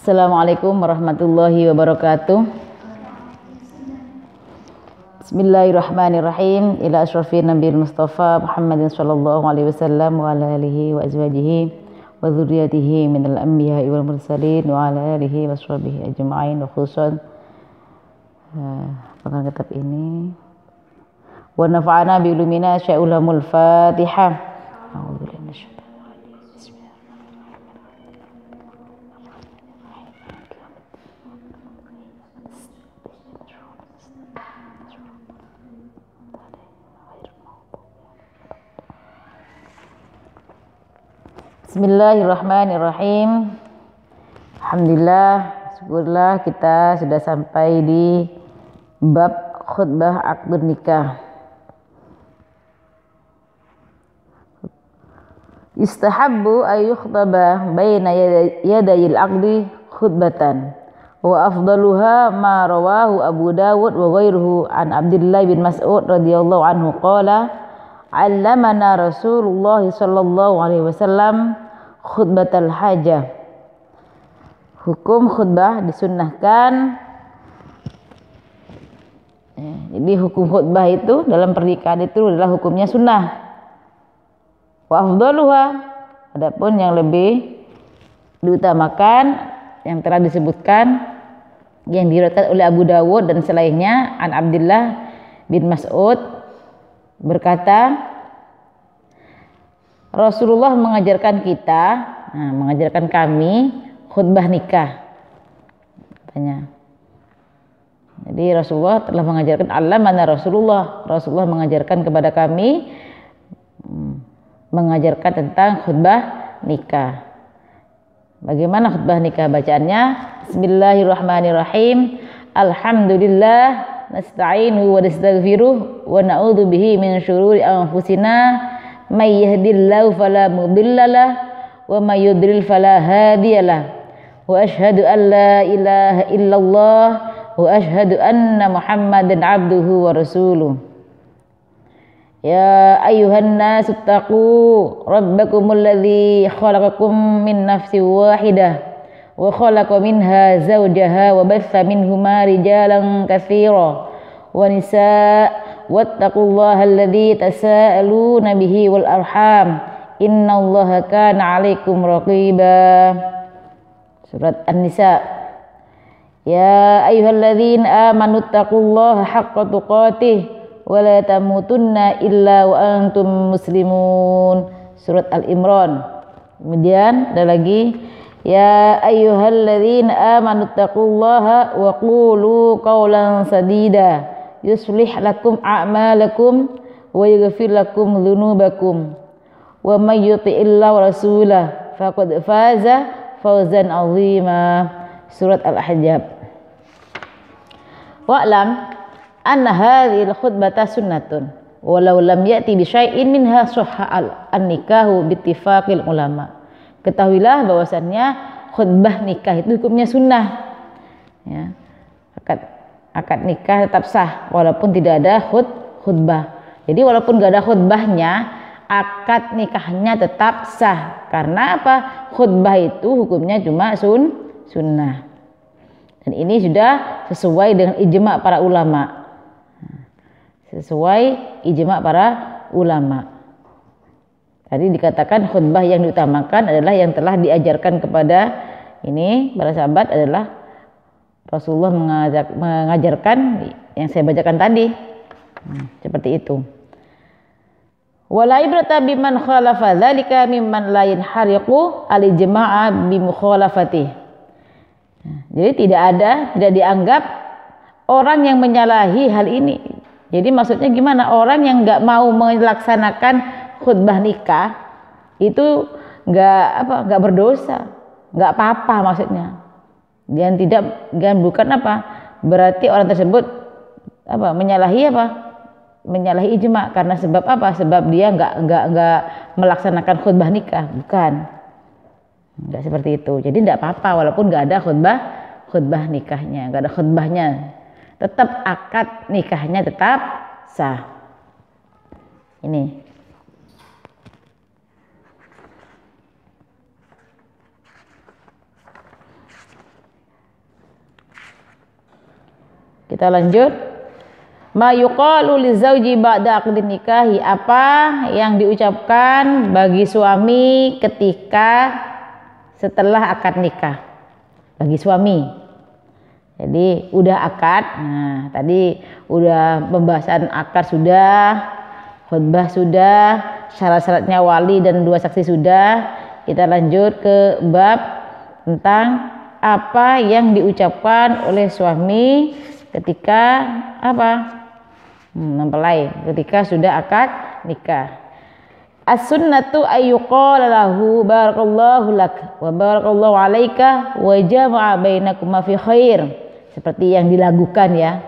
Assalamualaikum warahmatullahi wabarakatuh. Bismillahirrahmanirrahim. Ila asyrafin nabiyil mustafa Muhammadin sallallahu alaihi wasallam wa ala alihi wa azwajihi wa dzurriyyatihi minal anbiya'i wal mursalin wa ala alihi wa sahbihi ajma'in wa khususan pegang kitab ini wa nafa'ana bi ulumina sya'ulamul Fatihah. A'udzubillahi minasyaitonir Bismillahirrahmanirrahim. Alhamdulillah, syukurlah kita sudah sampai di bab khutbah akdun nikah. Istahabbu ayyukhtaba baina yadayil aqdi khutbatan wa afdaluha ma rawahu Abu Dawud wa ghairuhu an Abdullah bin Mas'ud radhiyallahu anhu qala allamana Rasulullah sallallahu alaihi wasallam khutbatal hajah. Hukum khutbah disunnahkan. Jadi hukum khutbah itu dalam pernikahan itu adalah hukumnya sunnah. Wa afdaluha, adapun yang lebih diutamakan yang telah disebutkan yang diriwayatkan oleh Abu Dawud dan selainnya an Abdullah bin Mas'ud berkata, Rasulullah mengajarkan kita, mengajarkan kami khutbah nikah. Katanya. Jadi Rasulullah telah mengajarkan, allamana Rasulullah mengajarkan kepada kami, mengajarkan tentang khutbah nikah. Bagaimana khutbah nikah bacaannya? Bismillahirrahmanirrahim. Alhamdulillah nasta'inu wa nastaghfiruh wa na'udzu bihi min syururi anfusina may yahdihillahu fala mudhillalah wa may yudlil fala hadiyalah wa asyhadu an la ilaha illallah wa asyhadu anna Muhammadan abduhu wa rasuluh. Ya ayyuhan nasu taqu rabbakumul ladzi khalaqakum min nafsin wahidah wa khalaqa minha zawjaha wa batha minhuma rijalan katsira wa nisaa wattaqullaha alladzi tasaaluna bihi wal arham innallaha kana 'alaikum raqiba. Surat An-Nisa. Ya ayyuhalladzina amanu taqullaha haqqa tuqatih wa la tamutunna illa wa antum muslimun. Surat Al-Imran. Kemudian ada lagi, ya ayyuhalladzina amanu taqullaha wa qulu qawlan sadida yuslih lakum a'malakum wa yaghfir lakum dzunubakum wa may yuti'illaha wa rasulahu faqad faza fawzan 'azima. Surat Al-Ahzab. Wa'lam anna hadhil khutbata sunnatun walau lam ya'ti bi syai'in minha sahha an-nikahu bi ittifaqil ulama. Ketahuilah bahwasannya khutbah nikah itu hukumnya sunnah. Ya. Akad nikah tetap sah walaupun tidak ada khutbah. Jadi walaupun tidak ada khutbahnya, akad nikahnya tetap sah. Karena apa? Khutbah itu hukumnya cuma sunnah. Dan ini sudah sesuai dengan ijma' para ulama. Sesuai ijma' para ulama. Tadi dikatakan khutbah yang diutamakan adalah yang telah diajarkan kepada ini para sahabat adalah Rasulullah mengajarkan yang saya bacakan tadi. Seperti itu. Wala ibrata biman khalafa dzalika mimman la yanhariqu al-ijma'a bi mukhalafati. Jadi tidak dianggap orang yang menyalahi hal ini. Jadi maksudnya gimana? Orang yang enggak mau melaksanakan khutbah nikah itu enggak berdosa, enggak apa-apa maksudnya. Dan bukan apa? Berarti orang tersebut menyalahi menyalahi ijma' karena sebab apa? Sebab dia enggak melaksanakan khutbah nikah, bukan. Enggak seperti itu. Jadi enggak apa-apa walaupun enggak ada khutbah nikahnya, enggak ada khutbahnya. Tetap akad nikahnya tetap sah. Ini. Kita lanjut. Ma yuqalu lizauji ba'da aqdin nikahi, apa yang diucapkan bagi suami ketika setelah akad nikah. Bagi suami. Jadi udah akad. Nah, tadi udah pembahasan akad sudah, khutbah sudah, syarat-syaratnya wali dan 2 saksi sudah. Kita lanjut ke bab tentang apa yang diucapkan oleh suami ketika apa? Mempelai, ketika sudah akad nikah. As-sunnatu ayyuqala lahu barakallahu lak wa barakallahu alaika wa jama'a bainakuma fi khair. Seperti yang dilakukan ya.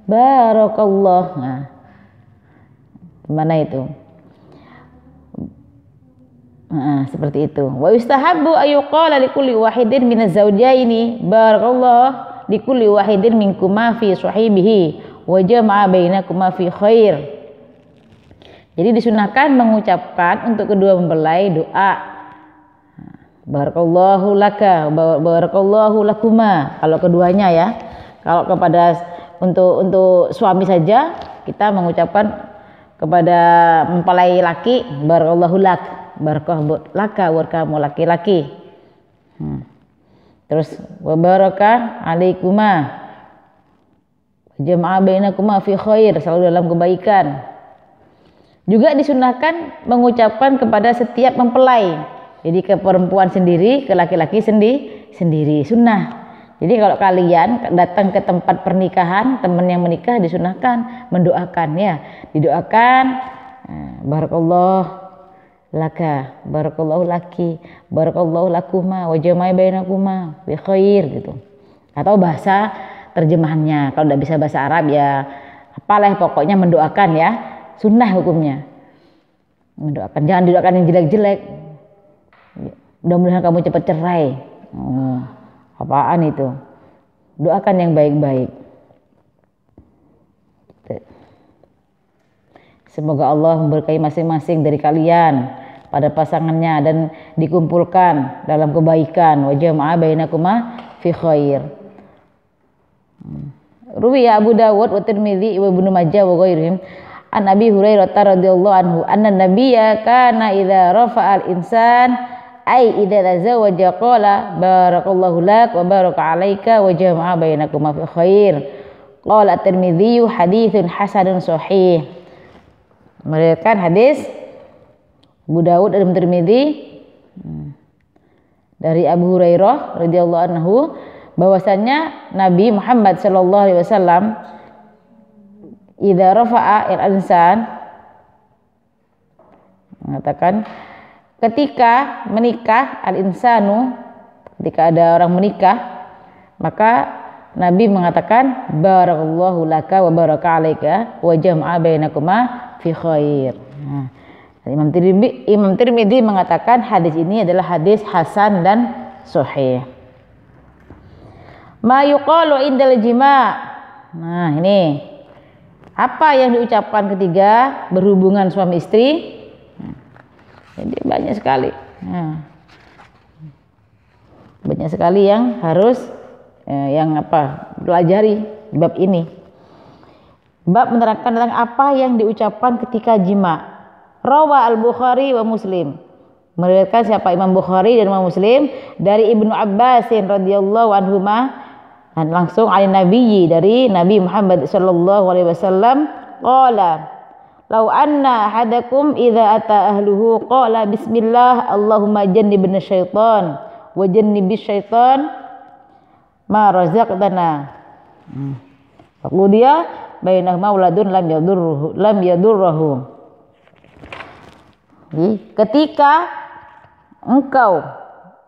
Barakallah. Nah, gimana itu? Seperti itu. Wa yustahabbu ayyuqala likulli wahidin minaz zawjaini barakallahu likulli wahidin minkuma fi sahibihi wa jama'a bainakuma fi khair. Jadi disunahkan mengucapkan untuk kedua mempelai doa barakallahu laka barakallahu lakuma kalau keduanya ya. Kalau kepada untuk suami saja kita mengucapkan kepada mempelai laki barakallahu lak barakah laka warkamu laki-laki. Terus wa baraka alaikuma jama'a bainakuma fi khair, selalu dalam kebaikan. Juga disunahkan mengucapkan kepada setiap mempelai. Jadi ke perempuan sendiri, ke laki-laki sendiri. Sunnah. Jadi kalau kalian datang ke tempat pernikahan, teman yang menikah disunahkan mendoakan ya. Didoakan barakallahu laka, barakallahu laki, barakallahu lakuma wa jama'a bainakuma fi khair gitu. Atau bahasa terjemahannya. Kalau tidak bisa bahasa Arab ya apalah pokoknya mendoakan ya. Sunnah hukumnya. Mendoakan, jangan didoakan yang jelek-jelek. Mudah-mudahan kamu cepat cerai. Apaan itu? Doakan yang baik-baik. Semoga Allah memberkahi masing-masing dari kalian pada pasangannya dan dikumpulkan dalam kebaikan. Wa jama'a bainakuma fi khair. Ruwiya Abu Dawud wa Tirmidzi wa Ibnu Majah wa ghairihim an Abi Hurairah radhiyallahu anhu anna nabiyya kana idza rafa'al insan ay idza tazawaja qala barakallahu lak wa baraka alaika wa jama'a bainakuma fi khair. Qala At-Tirmidzi haditsun hasanun sahih. Meriwayatkan hadis Abu Dawud dan Tirmidzi dari Abu Hurairah radhiyallahu anhu bahwasannya Nabi Muhammad sallallahu alaihi wasallam idza rafa'a al-insan mengatakan ketika menikah al-insanu, ketika ada orang menikah maka Nabi mengatakan barakallahu laka wa baraka alaika wa jama'a bainakuma fi khair. Nah, Imam Tirmidzi mengatakan hadis ini adalah hadis hasan dan sahih. Ma yuqalu indal jima'. Nah, ini apa yang diucapkan ketiga berhubungan suami istri? Jadi banyak sekali. Banyak sekali yang harus pelajari bab ini. Bab menerangkan tentang apa yang diucapkan ketika jima. Rawa al-Bukhari wa Muslim. Meriwayatkan siapa Imam Bukhari dan Imam Muslim dari Ibnu Abbas radhiyallahu anhuma dan langsung ali nabiyyi dari Nabi Muhammad sallallahu alaihi wasallam qala law anna ahadakum idza ata ahluhu qala bismillah Allahumma jannibna syaitan wa jannibis syaitan ma razaqtana faqdiya bainahuma waladun lam yadurruhu. Ketika engkau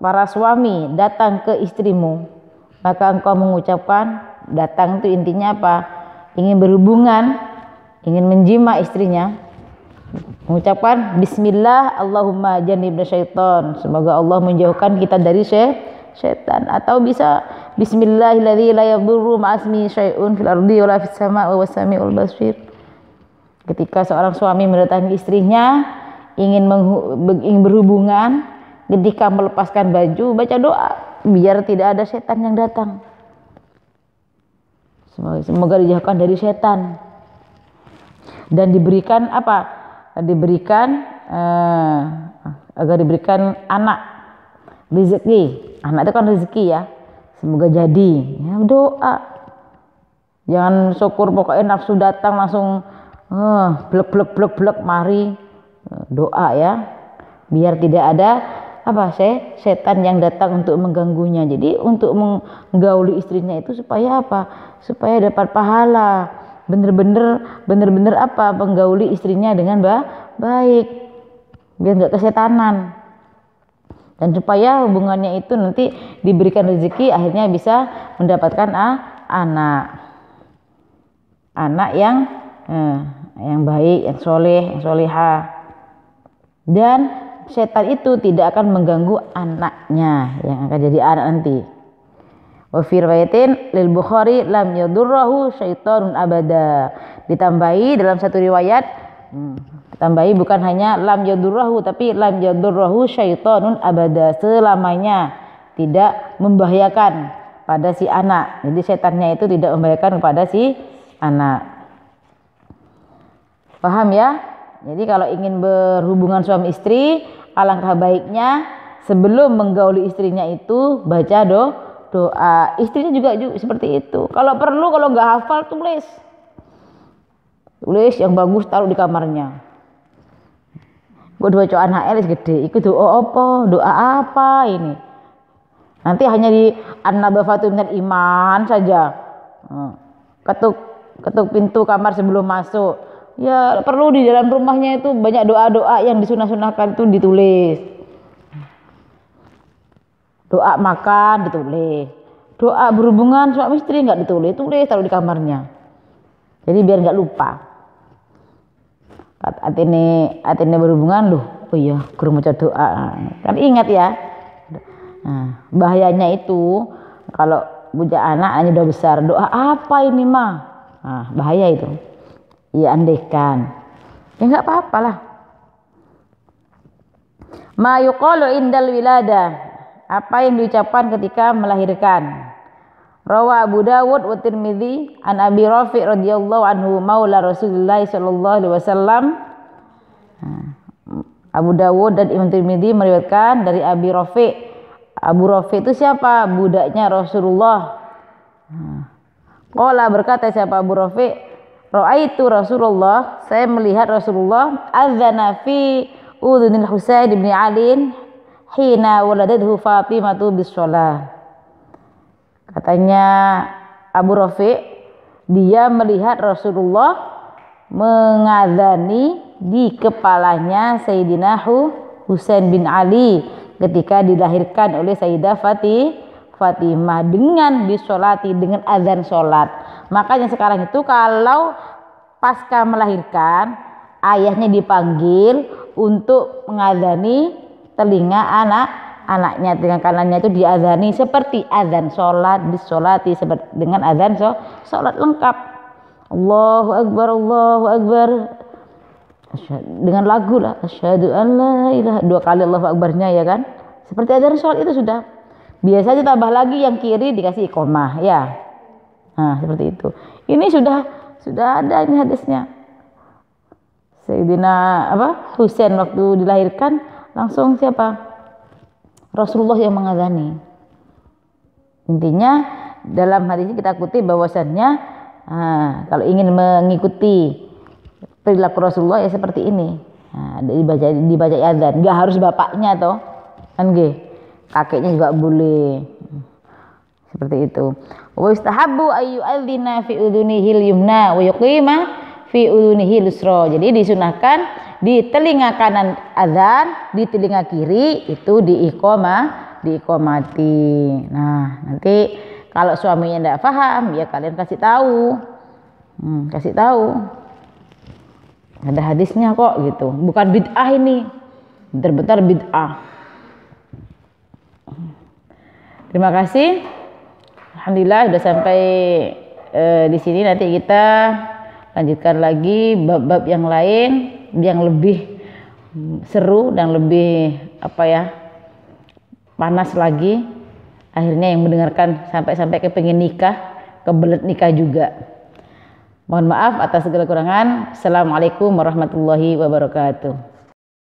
para suami datang ke istrimu maka engkau mengucapkan, datang itu intinya apa? Ingin berhubungan, ingin menjima istrinya, mengucapkan bismillah Allahumma jannibna syaitan, semoga Allah menjauhkan kita dari syaitan. Atau bisa bismillahilladzi la yadurru ma'asmi syai'un fil ardi wala fis sama'i wa samiul basir. Ketika seorang suami mendatangi istrinya ingin berhubungan, ketika melepaskan baju baca doa biar tidak ada setan yang datang. Semoga dijauhkan dari setan. Dan diberikan apa? Agar diberikan anak, rezeki. Anak itu kan rezeki ya. Semoga jadi. Ya, doa. Jangan syukur pokoknya nafsu datang langsung blek mari. Doa ya. Biar tidak ada setan yang datang untuk mengganggunya. Jadi untuk menggauli istrinya itu supaya apa? Supaya dapat pahala. Bener-bener apa? Menggauli istrinya dengan baik. Biar nggak kesetanan. Dan supaya hubungannya itu nanti diberikan rezeki, akhirnya bisa mendapatkan anak yang baik, yang soleh, yang solihah. Dan setan itu tidak akan mengganggu anaknya yang akan jadi anak nanti. Wa fi riwayatin lil Bukhari lam yadurruhu syaitanun abada. Ditambahi dalam satu riwayat, tambahi bukan hanya lam yadurruhu tapi lam yadurruhu syaitanun abada, selamanya tidak membahayakan pada si anak. Jadi setannya itu tidak membahayakan kepada si anak. Paham ya? Jadi kalau ingin berhubungan suami istri, alangkah baiknya sebelum menggauli istrinya itu baca doa. Istrinya juga seperti itu. Kalau perlu, kalau nggak hafal tulis yang bagus, taruh di kamarnya. Gue baca anak elis gede, ikut doa apa ini? Nanti hanya di an-nadhafatu minal iman saja. Ketuk pintu kamar sebelum masuk. Ya perlu di dalam rumahnya itu banyak doa-doa yang disunah-sunahkan itu ditulis. Doa makan ditulis. Doa berhubungan suami istri nggak ditulis, taruh di kamarnya. Jadi biar nggak lupa. Atene berhubungan loh. Oh iya, guru maca doa. Kan ingat ya. Nah, bahayanya itu kalau punya anak udah besar, doa apa ini mah? Nah, bahaya itu. Ya andaikan. Ya enggak apa-apa lah. Ma yuqalu indal wilada. Apa yang diucapkan ketika melahirkan. Rawa Abu Dawud wa Tirmidzi an Abi Rafi radhiyallahu anhu maula Rasulullah sallallahu alaihi wasallam. Abu Dawud dan Imam Tirmidzi meriwayatkan dari Abi Rafi. Abu Rafi itu siapa? Budaknya Rasulullah. Qala berkata siapa Abu Rafi? Ra'aitu Rasulullah, saya melihat Rasulullah adzana fi udhunil Husain bin Ali hina waladathu Fatimah bis shalah. Katanya Abu Rafi, dia melihat Rasulullah mengadzani di kepalanya Sayyidina Husain bin Ali ketika dilahirkan oleh Sayyidah Fatimah dengan disolati, dengan azan sholat. Makanya sekarang itu kalau pasca melahirkan ayahnya dipanggil untuk mengazani telinga anaknya, telinga kanannya itu diazani seperti azan sholat, disolati dengan azan sholat lengkap. Allahu Akbar dengan lagu lah, asyhadu an la ilaha, 2 kali Allahu Akbarnya ya kan, seperti azan sholat itu sudah. Biasanya tambah lagi yang kiri dikasih iqomah ya. Nah seperti itu. Ini sudah ada ini hadisnya. Sayyidina Husain waktu dilahirkan langsung siapa? Rasulullah yang mengazani. Intinya dalam hadis ini kita kutip bahwasannya kalau ingin mengikuti perilaku Rasulullah ya seperti ini. Dibaca azan. Enggak harus bapaknya toh. Kan nggih. Kakeknya juga boleh. Seperti itu. Wa istahabbu ayyu'adzina fi udhunihil yumna wa yuqima fi udhunihil yusra. Jadi disunahkan di telinga kanan azan, di telinga kiri itu diiqomati. Nah, nanti kalau suaminya tidak paham, ya kalian kasih tahu. Kasih tahu. Ada hadisnya kok gitu. Bukan bid'ah ini. Benar-benar bid'ah. Terima kasih. Alhamdulillah sudah sampai di sini. Nanti kita lanjutkan lagi bab-bab yang lain yang lebih seru dan lebih panas lagi. Akhirnya yang mendengarkan sampai kepengen nikah kebelet nikah juga. Mohon maaf atas segala kurangan. Assalamualaikum warahmatullahi wabarakatuh.